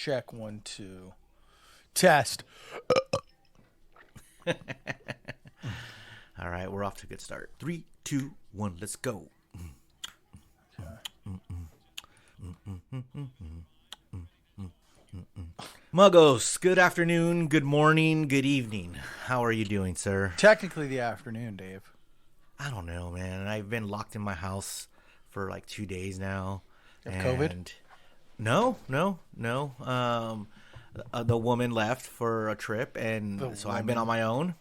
Check 1, 2. Test. All right, we're off to a good start. 3, 2, 1, let's go. Muggos, good afternoon, good morning, good evening. How are you doing, sir? Technically the afternoon, Dave. I don't know, man. I've been locked in my house for like 2 days now. COVID? No. The woman left for a trip, and so I've been on my own.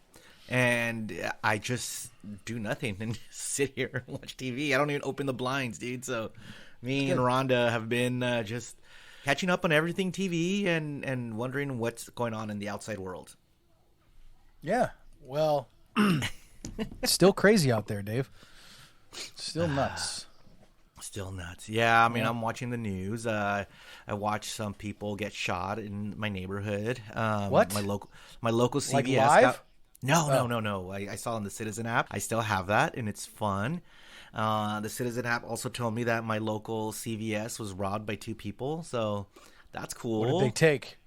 And I just do nothing and just sit here and watch TV. I don't even open the blinds, dude. So me and Rhonda have been just catching up on everything TV and wondering what's going on in the outside world. Yeah. Well, it's still crazy out there, Dave. Still nuts. Still nuts. Yeah, I mean, I'm watching the news. I watched some people get shot in my neighborhood. What? My local CVS. Like live? No. I saw on the Citizen app. I still have that, and it's fun. The Citizen app also told me that my local CVS was robbed by 2 people, so that's cool. What did they take?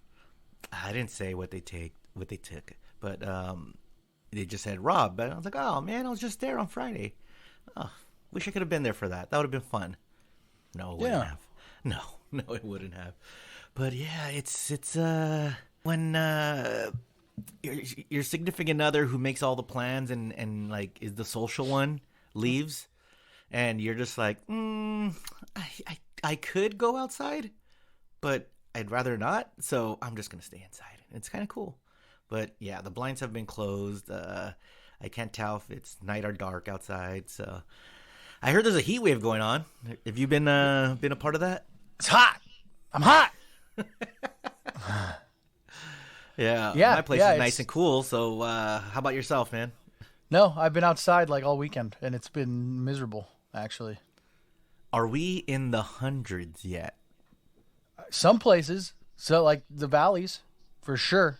I didn't say what they took, but they just said robbed. But I was like, oh man, I was just there on Friday. Oh, wish I could have been there for that. That would have been fun. No, it wouldn't have. No, it wouldn't have. But yeah, it's when your significant other who makes all the plans and like is the social one leaves, and you're just like, I could go outside, but I'd rather not. So I'm just gonna stay inside. It's kind of cool. But yeah, the blinds have been closed. I can't tell if it's night or dark outside. So I heard there's a heat wave going on. Have you been a part of that? It's hot. I'm hot. Yeah. My place is nice and cool. So how about yourself, man? No, I've been outside like all weekend, and it's been miserable, actually. Are we in the hundreds yet? Some places. So like the valleys, for sure.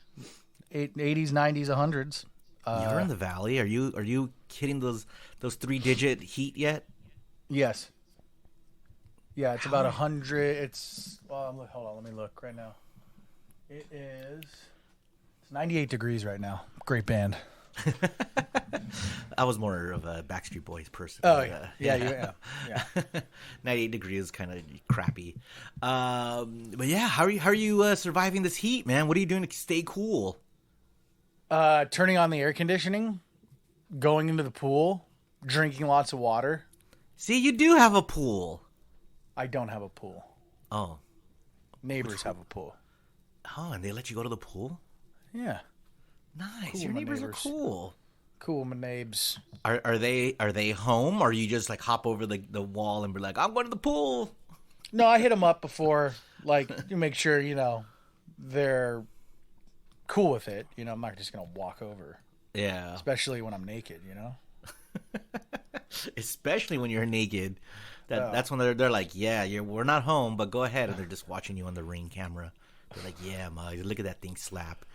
80s, 90s, 100s. You're in the valley. Are you hitting those 3-digit heat yet? Yes. Yeah, it's about 100. It's hold on, let me look right now. It's 98 degrees right now. Great band. I was more of a Backstreet Boys person. Oh yeah. 98 degrees is kind of crappy. But yeah, how are you surviving this heat, man? What are you doing to stay cool? Turning on the air conditioning, going into the pool, drinking lots of water. See, you do have a pool. I don't have a pool. Oh. Neighbors have a pool. Oh, and they let you go to the pool? Yeah. Nice. Cool, your my neighbors are neighbors. cool. Cool, my neighbors. Are they home, or you just like hop over the wall and be like, I'm going to the pool? No, I hit them up before, like, to make sure, they're cool with it. I'm not just going to walk over. Yeah. Especially when I'm naked, Especially when you're naked. That's when they're like, yeah, we're not home, but go ahead. And they're just watching you on the Ring camera. They're like, yeah, Mug, look at that thing slap.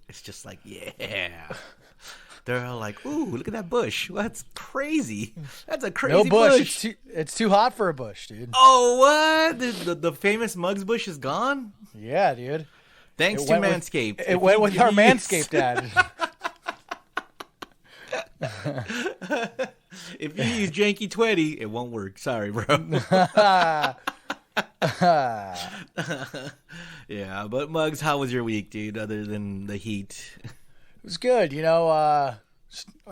It's just like, yeah. They're all like, ooh, look at that bush. That's crazy. That's a crazy no bush. It's too hot for a bush, dude. Oh, what? The famous Muggs bush is gone? Yeah, dude. Thanks to Manscaped. It went with our Manscaped ad. If you use Janky 20, it won't work. Sorry, bro. Yeah, but Muggs, how was your week, dude, other than the heat? It was good. I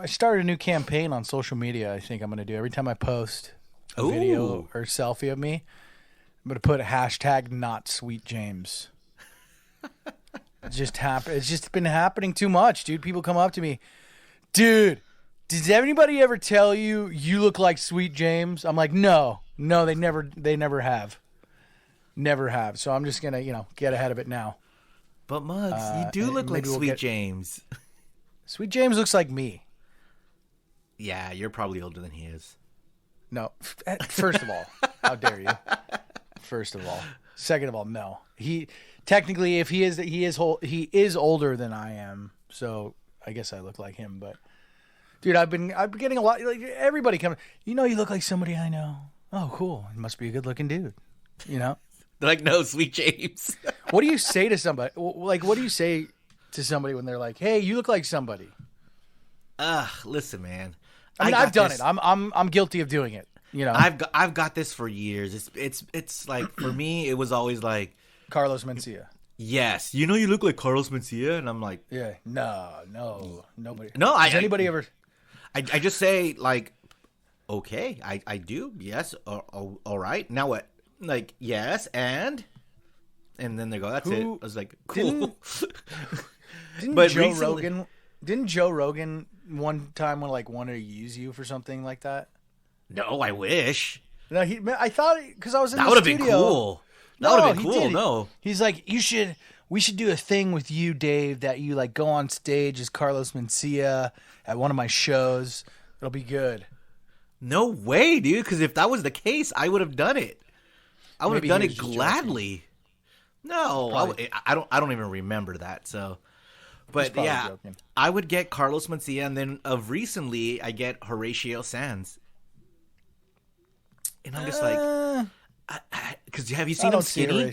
started a new campaign on social media. I think I'm going to do every time I post a video or selfie of me, I'm going to put hashtag not sweet James. It's just been happening too much, dude. People come up to me, dude, did anybody ever tell you look like Sweet James? I'm like, no, they never have. Never have. So I'm just going to, get ahead of it now. But Muggs, you do look like Sweet James. Sweet James looks like me. Yeah, you're probably older than he is. No. First of all, how dare you? First of all. Second of all, no. He technically, if he is older than I am. So I guess I look like him. But dude, I've been getting a lot. Like everybody coming. You look like somebody I know. Oh, cool. He must be a good looking dude. They're like, no, sweet James. What do you say to somebody? Like, what do you say to somebody when they're like, "Hey, you look like somebody"? Listen, man. I mean, I've done it. I'm guilty of doing it. You know, I've got this for years. It's like, for me, it was always like Carlos Mencia. Yes, you look like Carlos Mencia, and I'm like, yeah, no, nobody. No, Has anybody ever? I just say like, okay, I do, yes, all right. Now what? Like, yes, and then they go, that's it. I was like, cool. Didn't Joe Rogan one time wanted to use you for something like that? No, I wish. No, I thought because I was in that the would have studio. been cool. That would have been cool. Did. No, he's like, we should do a thing with you, Dave, that you like go on stage as Carlos Mencia at one of my shows. It'll be good. No way, dude. Because if that was the case, I would have done it. I would have done it gladly. No, I don't even remember that. So, but yeah, joking. I would get Carlos Mencia, and then of recently, I get Horatio Sanz, and I'm just like, because have you seen him skinny?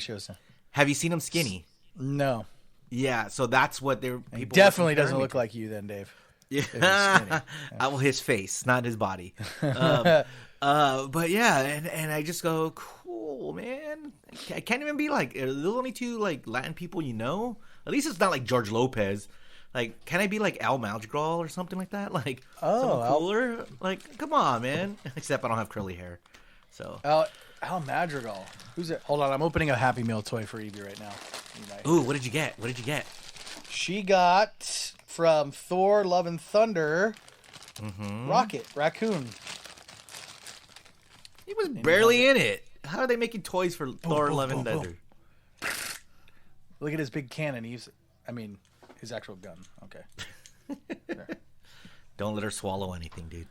Have you seen him skinny? No. Yeah, so that's what they're. He definitely doesn't look like you, then, Dave. Yeah, well, his face, not his body. But yeah, and I just go, cool, man. I can't even be like, are the only two like Latin people you know? At least it's not like George Lopez. Like, can I be like Al Madrigal or something like that? Like, someone cooler? Like, come on, man. Except I don't have curly hair. So Al Madrigal. Who's it? Hold on, I'm opening a Happy Meal toy for Evie right now. Ooh, what did you get? What did you get? She got from Thor: Love and Thunder. Rocket Raccoon. He was barely in it. How are they making toys for Thor: Love and Thunder? Look at his big cannon. His actual gun. Okay. Don't let her swallow anything, dude.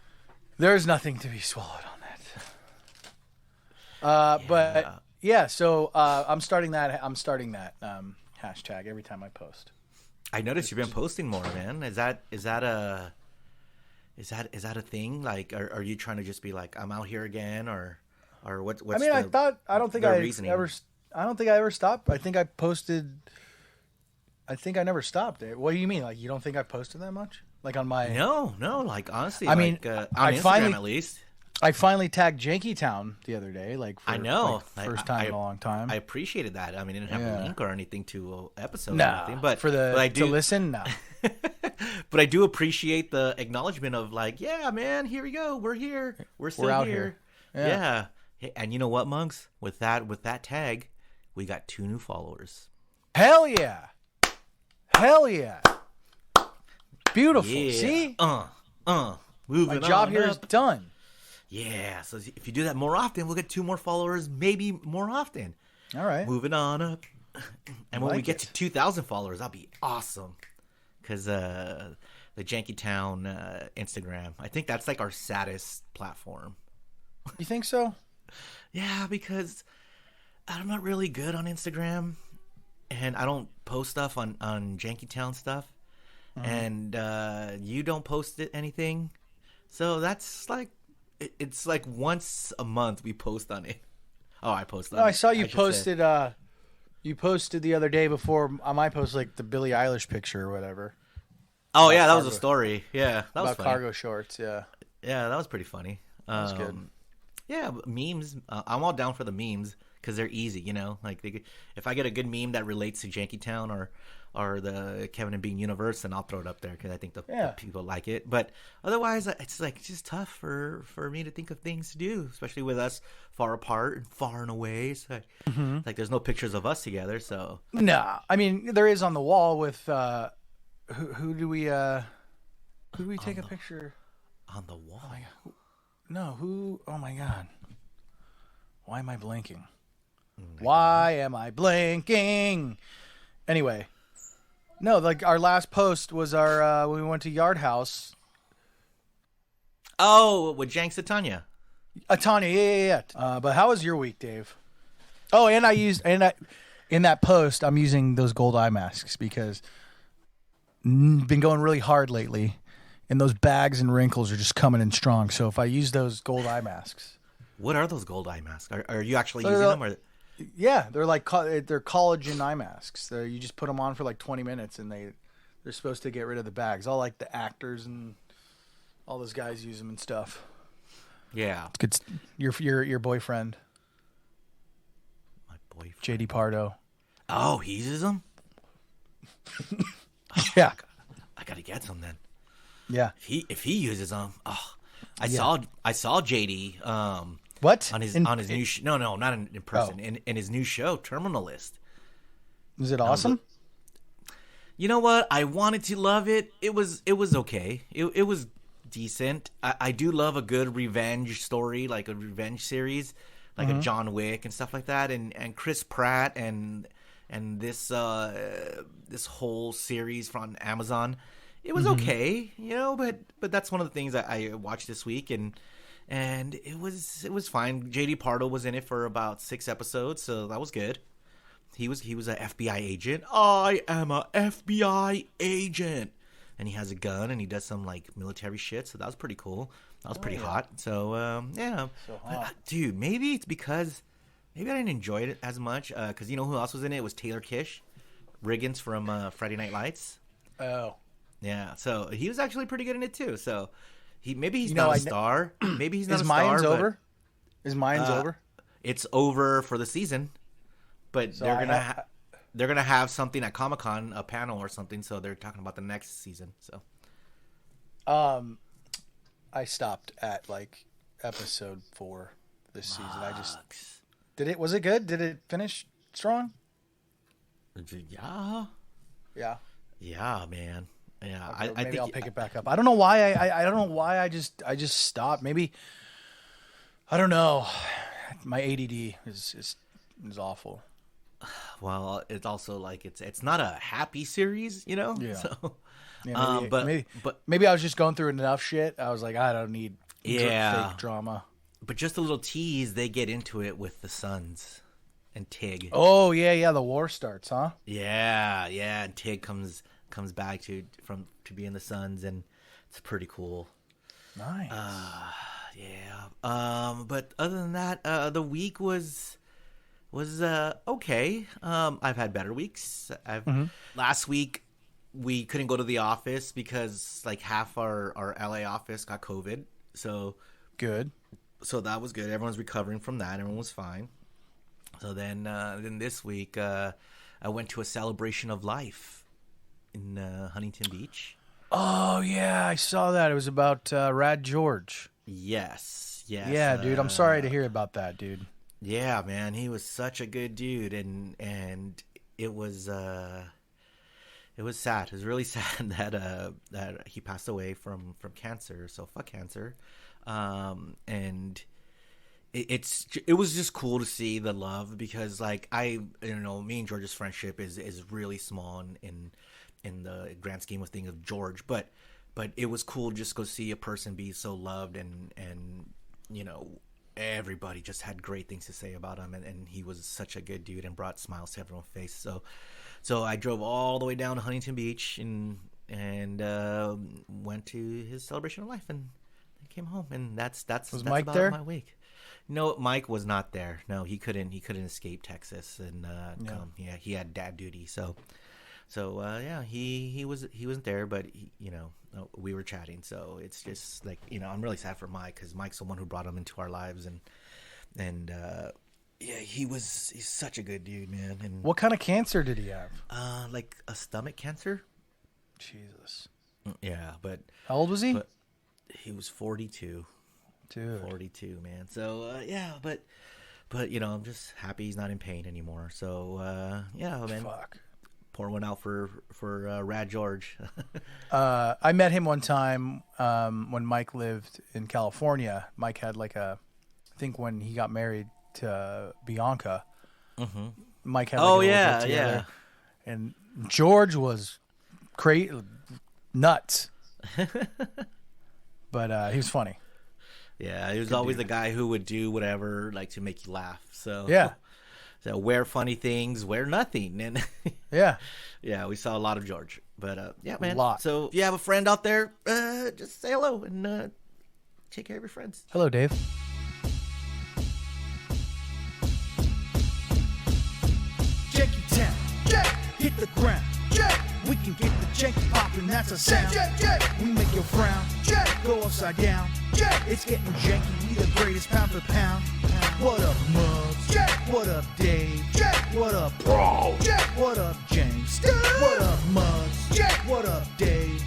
There's nothing to be swallowed on that. But yeah, so I'm starting that hashtag every time I post. I noticed you've been posting more, man. Is that a thing? Like, are you trying to just be like, I'm out here again, or what's? I don't think I ever stopped. I think I posted. I think I never stopped. What do you mean? Like, you don't think I posted that much? Like on my no. Like, honestly, I mean, on Instagram at least. I finally tagged Jankening the other day. I know, first time in a long time. I appreciated that. I mean, I didn't have a link or anything to episode or anything, but to listen, no. But I do appreciate the acknowledgement of like, yeah, man, here we go. We're here. We're still out here. Yeah. Hey, and you know what, Monks? With that tag, we got 2 new followers. Hell yeah! Hell yeah! Beautiful. Yeah. See? Moving My job here is done. Yeah, so if you do that more often, we'll get 2 more followers, maybe more often. All right. Moving on up. And when we get to 2,000 followers, that'll be awesome. Because the Jankening Instagram, I think that's like our saddest platform. You think so? Yeah, because I'm not really good on Instagram. And I don't post stuff on Jankening stuff. Mm-hmm. And you don't post anything. So that's like... It's like once a month we post on it. Oh, I posted. I saw you posted. You posted the other day before I posted like the Billie Eilish picture or whatever. Oh yeah, that was a story. Yeah, that was about funny. Cargo shorts. Yeah, that was pretty funny. That was good. Yeah, memes. I'm all down for the memes because they're easy. Like if I get a good meme that relates to Jankening or the Kevin and Bean universe, then I'll throw it up there because I think the people like it. But otherwise, it's just tough for me to think of things to do, especially with us far apart and far and away. So like there's no pictures of us together. So no, I mean there is on the wall with who do we take a picture on the wall? No, who? Oh my God, why am I blanking? Why am I blanking? Anyway. No, like our last post was our when we went to Yard House. Oh, with Janks and Tanya. Tanya, yeah. But how was your week, Dave? Oh, and in that post, I'm using those gold eye masks because been going really hard lately, and those bags and wrinkles are just coming in strong. So if I use those gold eye masks, what are those gold eye masks? Are you actually using them? Or Yeah, they're like they're collagen eye masks. You just put them on for like 20 minutes, and they're supposed to get rid of the bags. All like the actors and all those guys use them and stuff. Yeah. It's good. Your boyfriend, My boyfriend. JD Pardo. Oh, he uses them? Yeah. I gotta get some then. Yeah. If he uses them, I saw JD What? on his new no, not in person. In his new show, Terminalist. Is it awesome? You know what? I wanted to love it. It was okay. It was decent. I do love a good revenge story, like a revenge series, like a John Wick and stuff like that. And Chris Pratt and this this whole series from Amazon, it was okay, you know. But that's one of the things that I watched this week, and it was fine. JD Pardo was in it for about 6 episodes, so that was good. He was an FBI agent. I am a FBI agent. And he has a gun, and he does some, like, military shit, so that was pretty cool. That was pretty hot. So, yeah. So hot. Dude, maybe it's because... Maybe I didn't enjoy it as much, because you know who else was in it? It was Taylor Kish, Riggins from Friday Night Lights. Oh. Yeah, so he was actually pretty good in it, too. So, maybe he's not a star. Maybe he's not a star. Is Mine's over? Is Mine's over? It's over for the season, but so they're gonna have something at Comic-Con, a panel or something, so they're talking about the next season. So, I stopped at like episode 4 this season. I just was it good? Did it finish strong? Yeah. Yeah. Yeah, man. Yeah, okay, I maybe think I'll pick it back up. I don't know why. I don't know why I just stopped. Maybe I don't know. My ADD is awful. Well, it's also like it's not a happy series, you know. Yeah. So, yeah, but maybe I was just going through enough shit. I was like, I don't need fake drama. But just a little tease, they get into it with the Sons and Tig. Oh yeah, the war starts, huh? Yeah, and Tig comes back to be in the Sons, and it's pretty cool. Nice. Yeah. But other than that, the week was okay. I've had better weeks. Last week we couldn't go to the office because like half our LA office got COVID. So good. So that was good. Everyone's recovering from that. Everyone was fine. So then this week I went to a celebration of life in Huntington Beach. Oh yeah, I saw that. It was about Rad George. Yes. Yeah, dude. I'm sorry to hear about that, dude. Yeah, man. He was such a good dude, and it was sad. It was really sad that he passed away from cancer. So fuck cancer. And it was just cool to see the love, because like me and George's friendship is really small in the grand scheme of things of George, but it was cool just to go see a person be so loved, and you know, everybody just had great things to say about him, and he was such a good dude and brought smiles to everyone's face. So I drove all the way down to Huntington Beach and went to his celebration of life, and I came home, and that's Mike about there? my week. No, Mike was not there. No, he couldn't escape Texas and come. Yeah, he had dad duty. So he wasn't there, but we were chatting. So it's just like, I'm really sad for Mike, because Mike's the one who brought him into our lives, and he's such a good dude, man. And what kind of cancer did he have? Like a stomach cancer. Jesus. Yeah, but how old was he? But he was 42. Dude. 42, man. So but I'm just happy he's not in pain anymore. So man. Fuck. Pour one out for Rad George. I met him one time when Mike lived in California. Mike had I think when he got married to Bianca, Mike had a yeah. together, and George was nuts, but he was funny. Yeah, he was always the guy who would do whatever to make you laugh. So yeah. So wear funny things, wear nothing, and yeah, we saw a lot of George. But yeah, man. A lot. So if you have a friend out there, just say hello and take care of your friends. Hello, Dave. hit the ground. We can get the janky poppin', that's a sound. We make your frown, go upside down. It's getting janky, we the greatest pound for pound. What up, Muggs? What up, Dave? What up, Bro? What up, James? What up, Muggs? What up, Dave?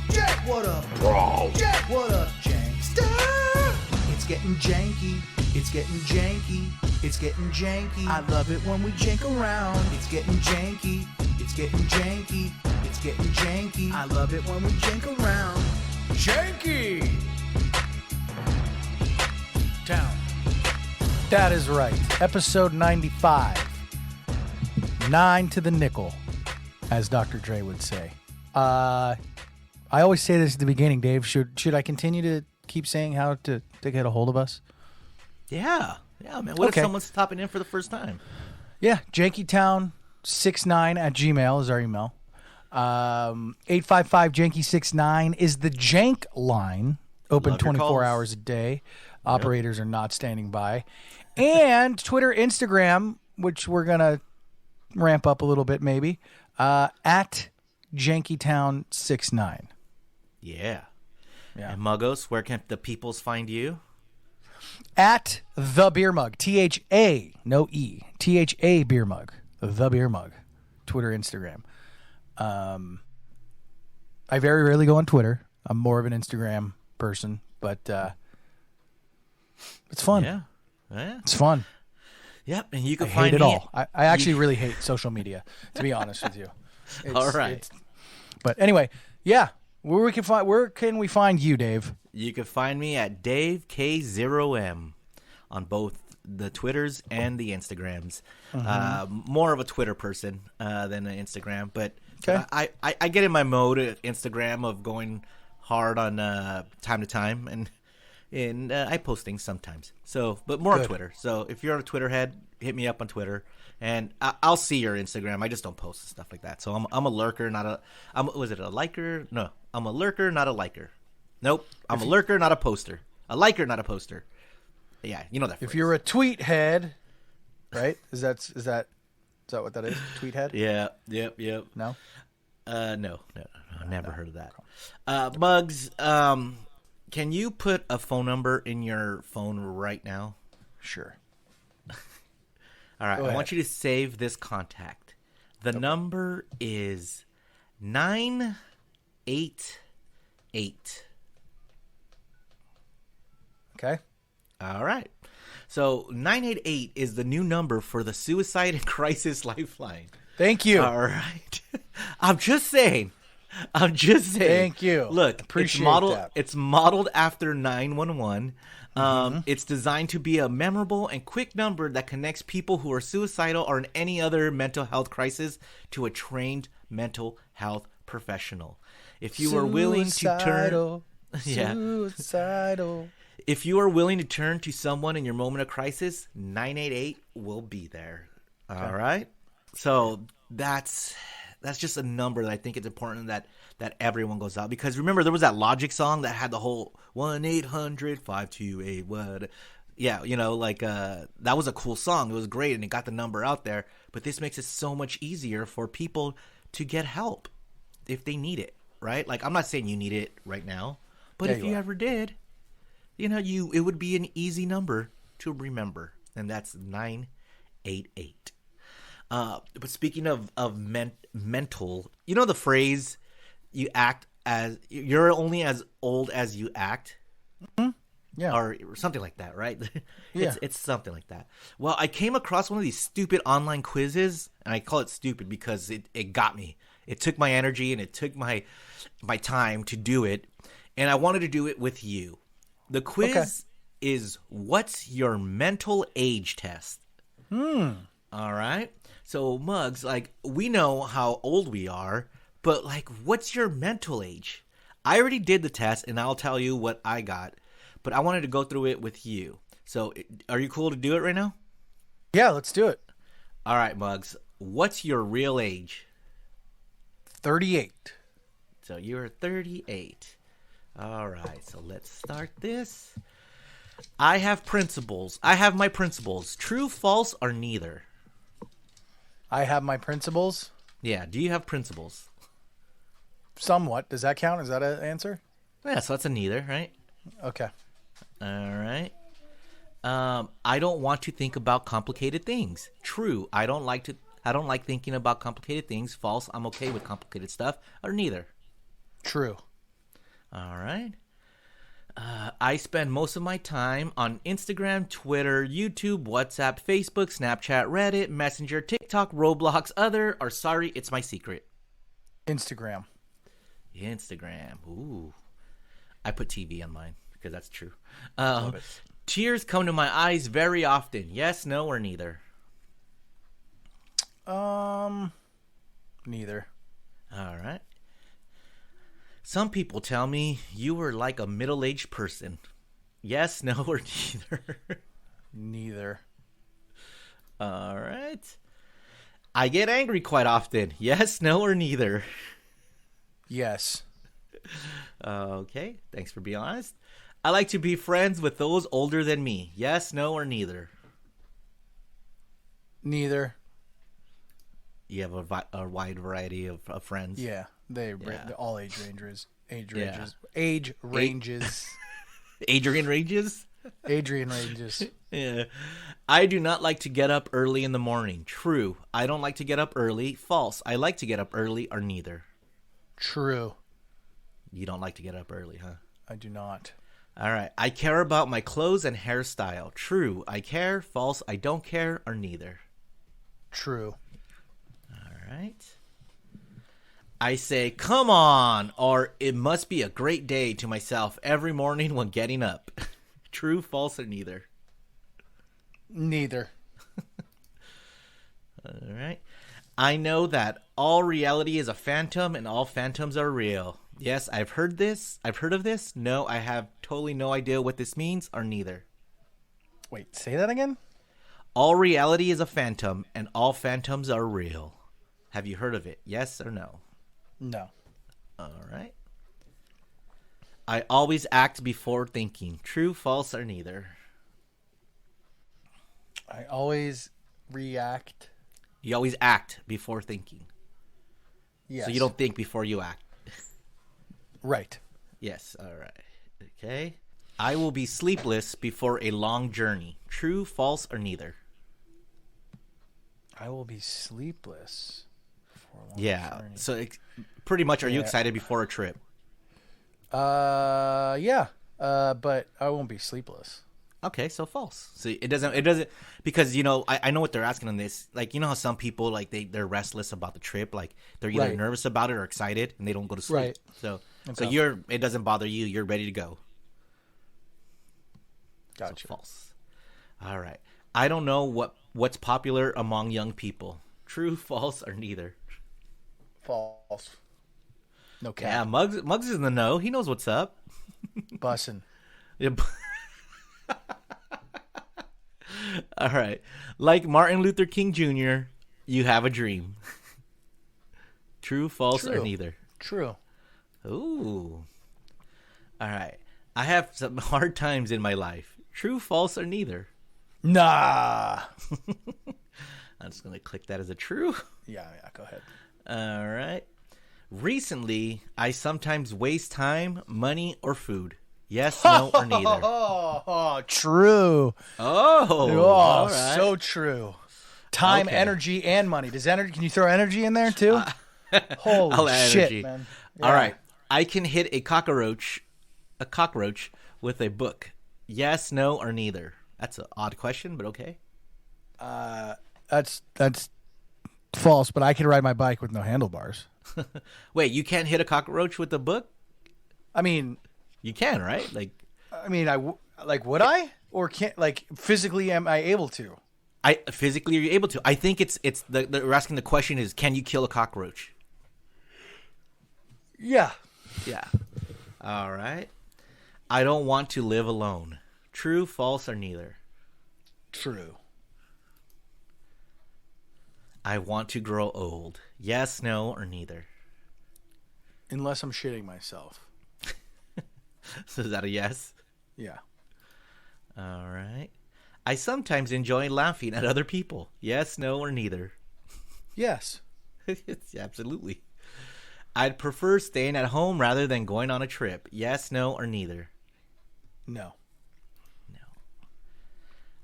What up, Bro? What up, James? It's getting janky, it's getting janky, it's getting janky. I love it when we jank around. It's getting janky, it's getting janky, it's getting janky. I love it when we jank around. Janky Town. That is right. Episode 95. 9 to the nickel, as Dr. Dre would say. I always say this at the beginning, Dave. Should I continue to keep saying how to get a hold of us? Yeah, man. What if someone's stopping in for the first time? Yeah, jankytown69@gmail is our email. 855-JANKY69 is the Jank line, open 24 hours a day. Operators are not standing by. And Twitter, Instagram, which we're going to ramp up a little bit maybe, at JankyTown69. Yeah. And Muggos, where can the peoples find you? At The Beer Mug. THA, no E. THA Beer Mug. The Beer Mug. Twitter, Instagram. I very rarely go on Twitter. I'm more of an Instagram person, but it's fun. Yeah. It's fun. Yep, and you can I find hate it me. all. I actually really hate social media, to be honest with you. All right. But anyway, yeah. Where can we find you, Dave? You can find me at DaveK0M on both the Twitters and the Instagrams. More of a Twitter person than an Instagram, but I get in my mode at Instagram of going hard on time to time, and I post things sometimes. So, but more on Twitter. So if you're a Twitter head, hit me up on Twitter, and I'll see your Instagram. I just don't post and stuff like that. So I'm a lurker, not a. Was it a liker? No, I'm a lurker, not a liker. Nope, I'm a lurker, not a poster. A liker, not a poster. Yeah, you know that phrase. If you're a tweet head, right? Is that what that is? Tweet head? Yeah. Yep. No. No. Never heard of that. Muggs, can you put a phone number in your phone right now? Sure. All right. I want you to save this contact. The number is 988. Okay. All right. So 988 is the new number for the Suicide and Crisis Lifeline. Thank you. All right. I'm just saying. Thank you. Look, Appreciate that. It's modeled after 911. It's designed to be a memorable and quick number that connects people who are suicidal or in any other mental health crisis to a trained mental health professional. If you are willing to turn, Suicidal. If you are willing to turn to someone in your moment of crisis, 988 will be there. All right. So that's just a number that I think it's important that everyone goes out, because remember there was that Logic song that had the whole 1-800-528 what. Yeah, that was a cool song. It was great and it got the number out there. But this makes it so much easier for people to get help if they need it, right? Like, I'm not saying you need it right now, but if you ever did, it would be an easy number to remember, and that's 988. But speaking of mental, the phrase you're only as old as you act. Mm-hmm. Yeah. Or something like that, right? Yeah. It's something like that. Well, I came across one of these stupid online quizzes, and I call it stupid because it got me. It took my energy and it took my time to do it, and I wanted to do it with you. The quiz is, what's your mental age test? All right. So, Muggs, we know how old we are, but, what's your mental age? I already did the test, and I'll tell you what I got, but I wanted to go through it with you. So, are you cool to do it right now? Yeah, let's do it. All right, Muggs. What's your real age? 38. So, you're 38. All right, so let's start this. I have principles. I have my principles. True, false, or neither? I have my principles. Yeah. Do you have principles? Somewhat. Does that count? Is that an answer? Yeah, so that's a neither, right? Okay. All right. I don't want to think about complicated things. True. I don't like thinking about complicated things. False. I'm okay with complicated stuff. Or neither. True. All right. I spend most of my time on Instagram, Twitter, YouTube, WhatsApp, Facebook, Snapchat, Reddit, Messenger, TikTok, Roblox, other, or sorry, it's my secret. Instagram. Ooh. I put TV on mine because that's true. Love it. Tears come to my eyes very often. Yes, no, or neither. Neither. All right. Some people tell me you were like a middle-aged person. Yes, no, or neither. Neither. All right. I get angry quite often. Yes, no, or neither. Yes. Okay. Thanks for being honest. I like to be friends with those older than me. Yes, no, or neither. Neither. You have a wide variety of friends. Yeah. They're all age ranges. Yeah. Age ranges. Adrian ranges? Adrian ranges. Yeah. I do not like to get up early in the morning. True. I don't like to get up early. False. I like to get up early, or neither. True. You don't like to get up early, huh? I do not. All right. I care about my clothes and hairstyle. True. I care. False. I don't care, or neither. True. All right. I say, come on, or it must be a great day to myself every morning when getting up. True, false, or neither? Neither. All right. I know that all reality is a phantom and all phantoms are real. Yes, I've heard this. I've heard of this. No, I have totally no idea what this means, or neither. Wait, say that again? All reality is a phantom and all phantoms are real. Have you heard of it? Yes or no? No. All right. I always act before thinking. True, false, or neither? I always react. You always act before thinking. Yes. So you don't think before you act. Right. Yes. All right. Okay. I will be sleepless before a long journey. True, false, or neither? I will be sleepless for a long journey. So pretty much, are you excited before a trip? Yeah. But I won't be sleepless. Okay, so false. So it doesn't because I know what they're asking on this. Like, you know how some people like they're restless about the trip, like they're either nervous about it or excited and they don't go to sleep. Right. So Okay. it doesn't bother you. You're ready to go. Gotcha. So false. All right. I don't know what's popular among young people. True, false, or neither? False. No Yeah, cap. Muggs is in the know. He knows what's up. Bussin'. Yep. All right. Like Martin Luther King Jr., you have a dream. True, false, or neither? True. Ooh. All right. I have some hard times in my life. True, false, or neither? Nah. I'm just going to click that as a true. Yeah, go ahead. All right. Recently, I sometimes waste time, money, or food. Yes, no, or neither. Oh, true. Oh, all right. So true. Time, Okay. energy, and money. Can you throw energy in there too? Holy I'll add shit, energy. man. All right. I can hit a cockroach with a book. Yes, no, or neither. That's an odd question, but okay. That's false, but I can ride my bike with no handlebars. Wait, you can't hit a cockroach with a book? I mean, You can, right? Like, would I? Or can't, like, physically am I able to? physically, are you able to? I think they're asking the question is, can you kill a cockroach? Yeah. Yeah. All right. I don't want to live alone. True, false, or neither? True. I want to grow old. Yes, no, or neither? Unless I'm shitting myself. So is that a yes? Yeah. All right. I sometimes enjoy laughing at other people. Yes, no, or neither? Yes. Absolutely. I'd prefer staying at home rather than going on a trip. Yes, no, or neither. No.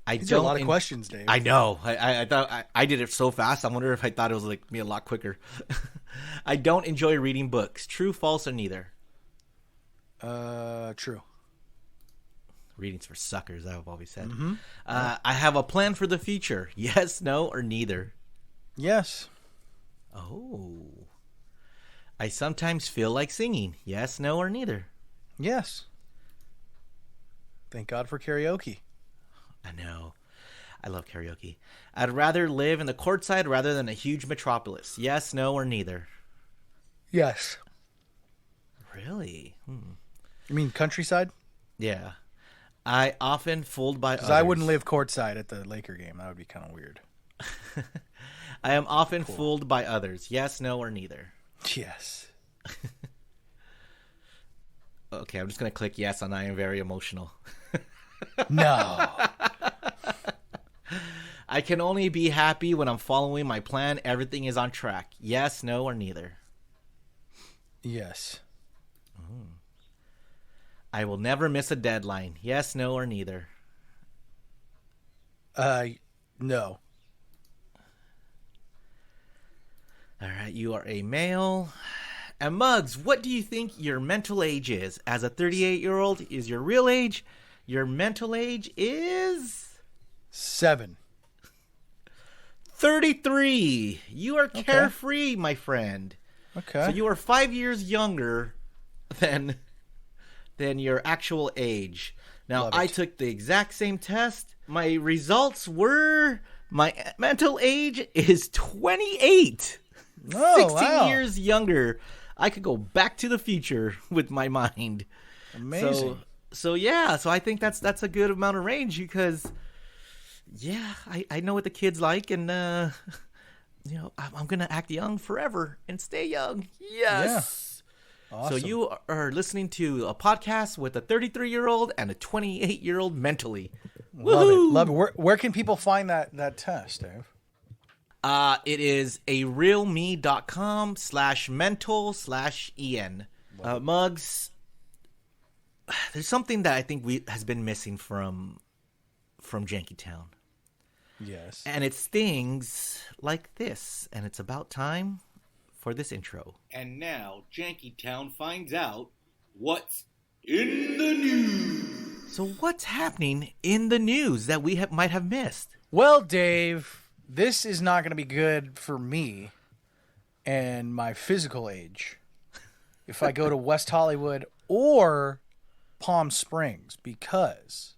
These are a lot of questions, Dave. I know. I thought I did it so fast. I wonder if I thought it was like me a lot quicker. I don't enjoy reading books. True, false, or neither. True. Reading's for suckers, I've always said. Mm-hmm. I have a plan for the future. Yes, no, or neither. Yes. Oh. I sometimes feel like singing. Yes, no, or neither. Yes. Thank God for karaoke. I know. I love karaoke. I'd rather live in the courtside rather than a huge metropolis. Yes, no, or neither. Yes. Really? You mean countryside? Yeah. I often fooled by others. Because I wouldn't live courtside at the Laker game. That would be kind of weird. I am often fooled by others. Yes, no, or neither. Yes. Okay, I'm just going to click yes on I am very emotional. No. I can only be happy when I'm following my plan. Everything is on track. Yes, no, or neither. Yes. I will never miss a deadline. Yes, no, or neither. No. All right, you are a male. And Muggs, what do you think your mental age is? As a 38-year-old, is your real age? Your mental age is 7. 33. You are carefree, my friend. Okay. So you are 5 years younger than your actual age. Now, I took the exact same test. My results were my mental age is 28. Oh, 16 years younger. I could go back to the future with my mind. Amazing. So yeah, so I think that's a good amount of range because, yeah, I know what the kids like, and I'm gonna act young forever and stay young. Yes. Yeah. Awesome. So you are listening to a podcast with a 33-year-old and a 28-year-old mentally. Love it. Where can people find that test, Dave? It is arealme.com/mental/en. Muggs, there's something that I think has been missing from Jankening. Yes. And it's things like this. And it's about time for this intro. And now Jankening finds out what's in the news. So what's happening in the news that we might have missed? Well, Dave, this is not going to be good for me and my physical age if I go to West Hollywood or Palm Springs because,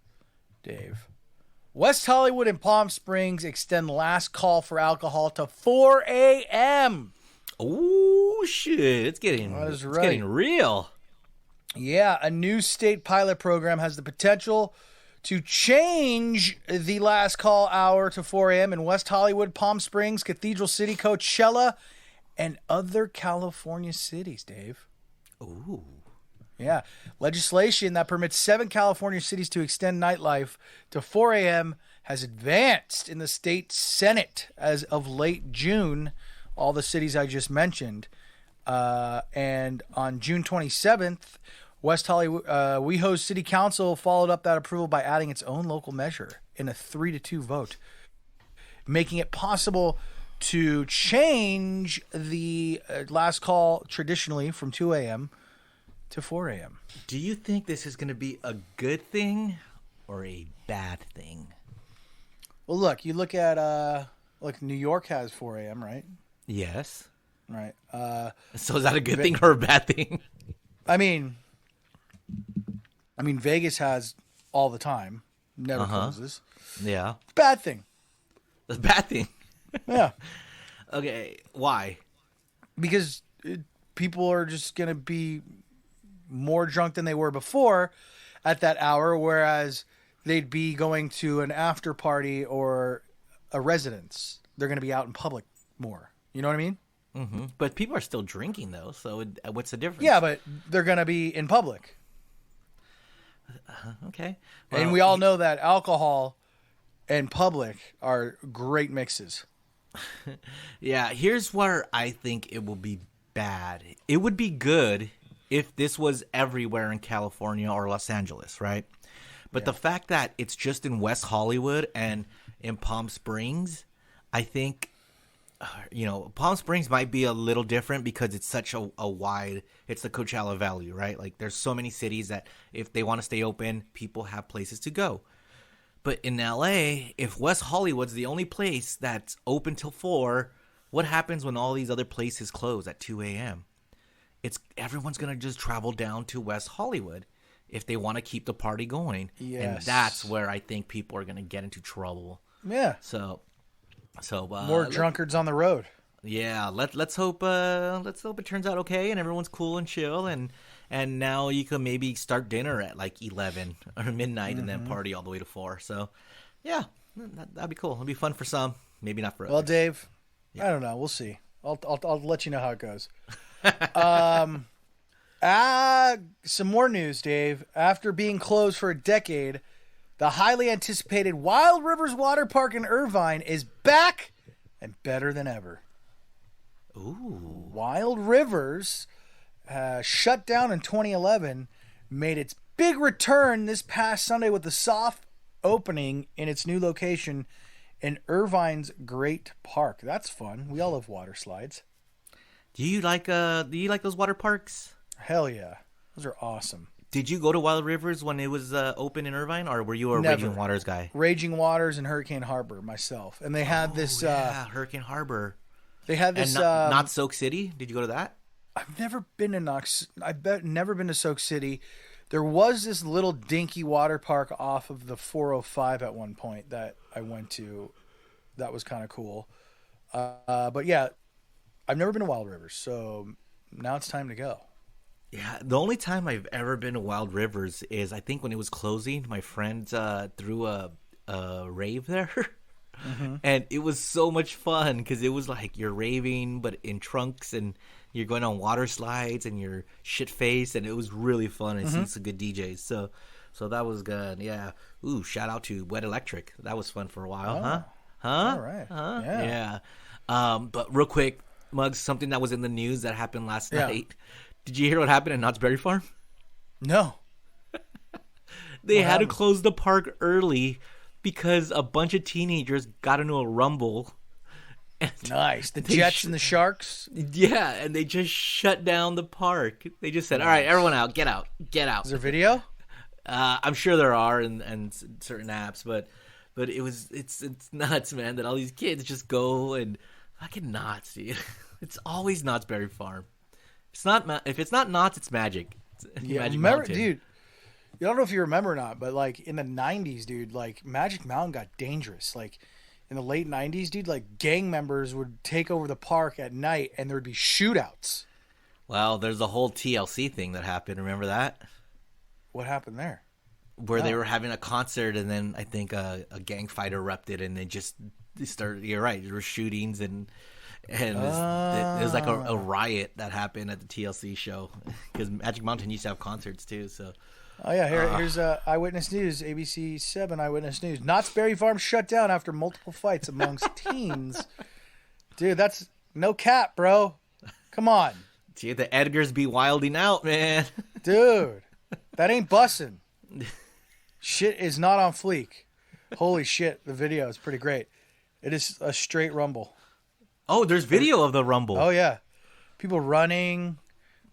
Dave, West Hollywood and Palm Springs extend last call for alcohol to 4 a.m. Oh, shit. It's getting real. Yeah, a new state pilot program has the potential to change the last call hour to 4 a.m. in West Hollywood, Palm Springs, Cathedral City, Coachella, and other California cities, Dave. Ooh. Yeah. Legislation that permits 7 California cities to extend nightlife to 4 a.m. has advanced in the state Senate as of late June, all the cities I just mentioned. And on June 27th, West Hollywood, WeHo's City Council followed up that approval by adding its own local measure in a 3-2 vote, making it possible to change the last call traditionally from 2 a.m. to 4 a.m. Do you think this is going to be a good thing or a bad thing? Well, look, you look at like New York has 4 a.m., right? Yes. Right. So is that a good thing or a bad thing? I mean, Vegas has all the time, never closes. Yeah. Bad thing. The bad thing. Yeah. Okay. Why? Because people are just going to be more drunk than they were before at that hour, whereas they'd be going to an after party or a residence. They're going to be out in public more. You know what I mean? Mm-hmm. But people are still drinking, though. So what's the difference? Yeah, but they're going to be in public. Okay. Well, and we all know that alcohol and public are great mixes. Yeah, here's where I think it will be bad. It would be good if this was everywhere in California or Los Angeles, right? But the fact that it's just in West Hollywood and in Palm Springs, I think, Palm Springs might be a little different because it's such a wide, it's the Coachella Valley, right? Like there's so many cities that if they want to stay open, people have places to go. But in LA, if West Hollywood's the only place that's open till 4, what happens when all these other places close at 2 a.m.? Everyone's going to just travel down to West Hollywood if they want to keep the party going. Yes. And that's where I think people are going to get into trouble. Yeah. So more drunkards on the road. Yeah, let's hope it turns out okay and everyone's cool and chill and now you can maybe start dinner at like 11 or midnight and then party all the way to 4. So, yeah, that'd be cool. It'd be fun for some, maybe not for others. Well, Dave, I don't know. We'll see. I'll let you know how it goes. Some more news, Dave. After being closed for a decade, the highly anticipated Wild Rivers Water Park in Irvine is back and better than ever. Ooh. Wild Rivers, shut down in 2011, made its big return this past Sunday with the soft opening in its new location in Irvine's Great Park. That's fun. We all love water slides. Do you like those water parks? Hell yeah. Those are awesome. Did you go to Wild Rivers when it was open in Irvine, or were you a Never. Raging Waters guy? Raging Waters and Hurricane Harbor myself. And they had this Hurricane Harbor. They had this and not Soak City. Did you go to that? I've never been to never been to Soak City. There was this little dinky water park off of the 405 at one point that I went to. That was kind of cool. But yeah, I've never been to Wild Rivers, so now it's time to go. Yeah, the only time I've ever been to Wild Rivers is I think when it was closing. My friends threw a rave there. Mm-hmm. And it was so much fun because it was like you're raving but in trunks and you're going on water slides and you're shit faced and it was really fun and see some good DJs. So that was good. Yeah. Ooh, shout out to Wet Electric. That was fun for a while, huh? All right. Yeah. But real quick, Muggs, something that was in the news that happened last night. Did you hear what happened at Knott's Berry Farm? No. They had to close the park early because a bunch of teenagers got into a rumble. Nice. The Jets and the Sharks? Yeah, and they just shut down the park. They just said, all right, everyone out. Get out. Get out. Is there video? I'm sure there are in certain apps, but it's nuts, man, that all these kids just go and fucking Knott's, dude. It's always Knott's Berry Farm. If it's not Knott's, it's Magic. Magic remember, Mountain. dude. I don't know if you remember or not, but like in the 90s, dude, like Magic Mountain got dangerous. Like in the late 90s, dude, like gang members would take over the park at night and there would be shootouts. Well, there's a whole TLC thing that happened. Remember that? What happened there? Where they were having a concert and then I think a gang fight erupted and they started, you're right, there were shootings and it was like a riot that happened at the TLC show because Magic Mountain used to have concerts too, so. Oh, yeah, here's Eyewitness News, ABC 7 Eyewitness News. Knott's Berry Farm shut down after multiple fights amongst teens. Dude, that's no cap, bro. Come on. See, the Edgars be wilding out, man. Dude, that ain't bussin'. Shit is not on fleek. Holy shit, the video is pretty great. It is a straight rumble. Oh, there's video of the rumble. Oh, yeah. People running.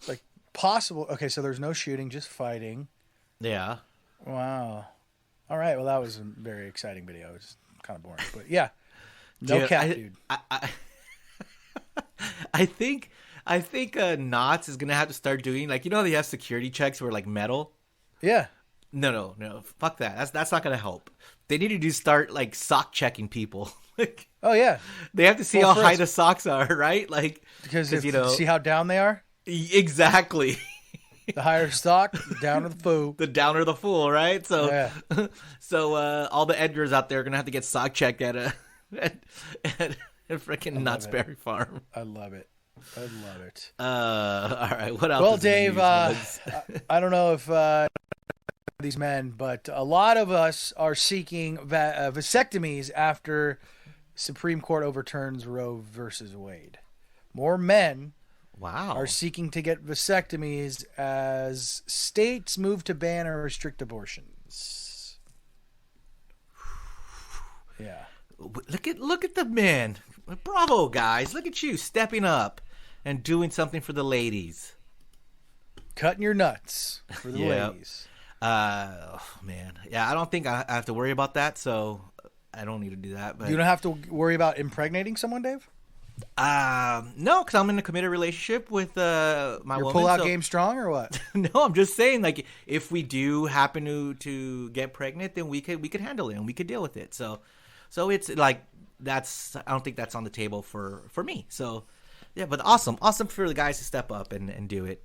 Like, possible. Okay, so there's no shooting, just fighting. Yeah. Wow. All right. Well, that was a very exciting video. It was kind of boring, but yeah, no cap, dude. I think Knott's is gonna have to start doing like they have security checks where like metal. Yeah. No. Fuck that. That's not gonna help. They need to start like sock checking people. Like, oh yeah. They have to see how high the socks are, right? Like because see how down they are. Exactly. The higher stock, the downer the fool. The downer the fool, right? So, yeah. So all the Edgars out there are gonna have to get sock checked at a freaking Knott's Berry Farm. I love it. All right. What else? Well, Dave, I don't know if these men, but a lot of us are seeking vasectomies after Supreme Court overturns Roe versus Wade. More men Wow. are seeking to get vasectomies as states move to ban or restrict abortions. Yeah. Look at the men. Bravo, guys. Look at you stepping up and doing something for the ladies. Cutting your nuts for the ladies. Man. Yeah, I don't think I have to worry about that, so I don't need to do that. But You don't have to worry about impregnating someone, Dave? no, because I'm in a committed relationship with my Your woman. pull-out so- game strong or what? No, I'm just saying, like, if we do happen to get pregnant, then we could handle it and we could deal with it. So it's like I don't think that's on the table for me. So yeah, but awesome for the guys to step up and do it,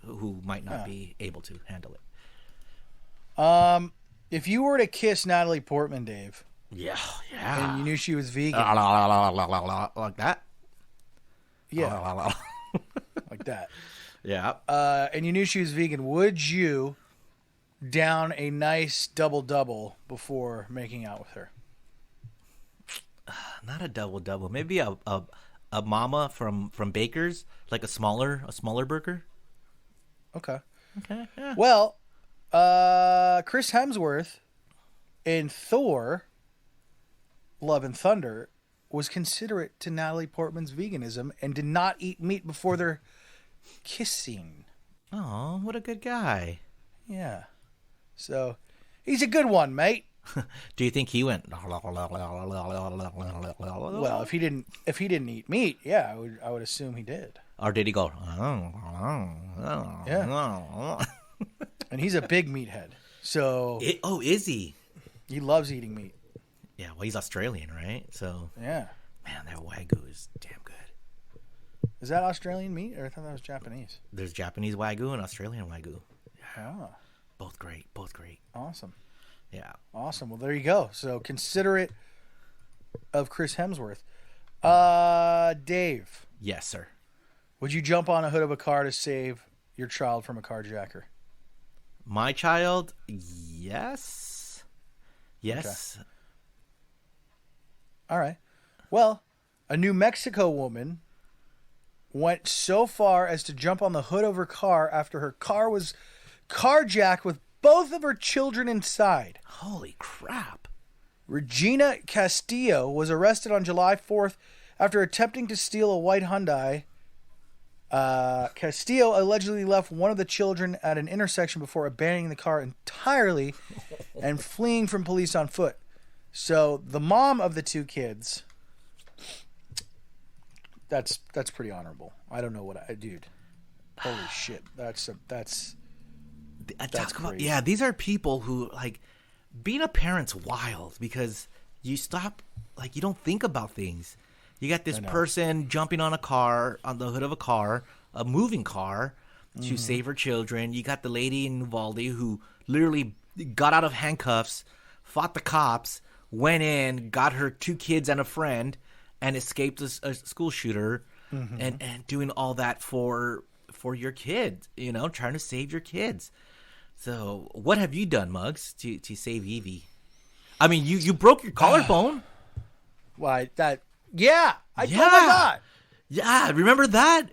who might not be able to handle it. If you were to kiss Natalie Portman, Dave, Yeah. and you knew she was vegan, Like that. yeah, like that, Yeah. and you knew she was vegan, would you down a nice double-double before making out with her? Not a double. Maybe a mama from Baker's, like a smaller burger. Okay. Okay. Yeah. Well, Chris Hemsworth in Thor, Love and Thunder, was considerate to Natalie Portman's veganism and did not eat meat before their kissing. Oh, what a good guy. Yeah. So, he's a good one, mate. Do you think he went? Well, if he didn't eat meat, yeah, I would assume he did. Or did he go? Yeah. And he's a big meathead. So, Is he? he loves eating meat. Yeah, well, he's Australian, right? So, Yeah. man, that Wagyu is damn good. Is that Australian meat, or I thought that was Japanese? There's Japanese Wagyu and Australian Wagyu. Oh, Both great. awesome. Yeah. Awesome. Well, there you go. So considerate of Chris Hemsworth. Dave, Yes, sir. would you jump on a hood of a car to save your child from a carjacker? My child, yes. Yes. All right. Well, a New Mexico woman went so far as to jump on the hood of her car after her car was carjacked with both of her children inside. Holy crap. Regina Castillo was arrested on July 4th after attempting to steal a white Hyundai. Castillo allegedly left one of the children at an intersection before abandoning the car entirely and fleeing from police on foot. So the mom of the two kids, that's pretty honorable. I don't know dude. Holy shit. That's Talk about, crazy. yeah, these are people who, like, being a parent's wild because you stop, like, you don't think about things. You got this person jumping on the hood of a car, a moving car, to save her children. You got the lady in Uvalde who literally got out of handcuffs, fought the cops, went in, got her two kids and a friend, and escaped a school shooter, and doing all that for your kids, trying to save your kids. So, what have you done, Muggs, to save Evie? I mean, you broke your collarbone. Why that? Yeah. Oh my God. Yeah, remember that?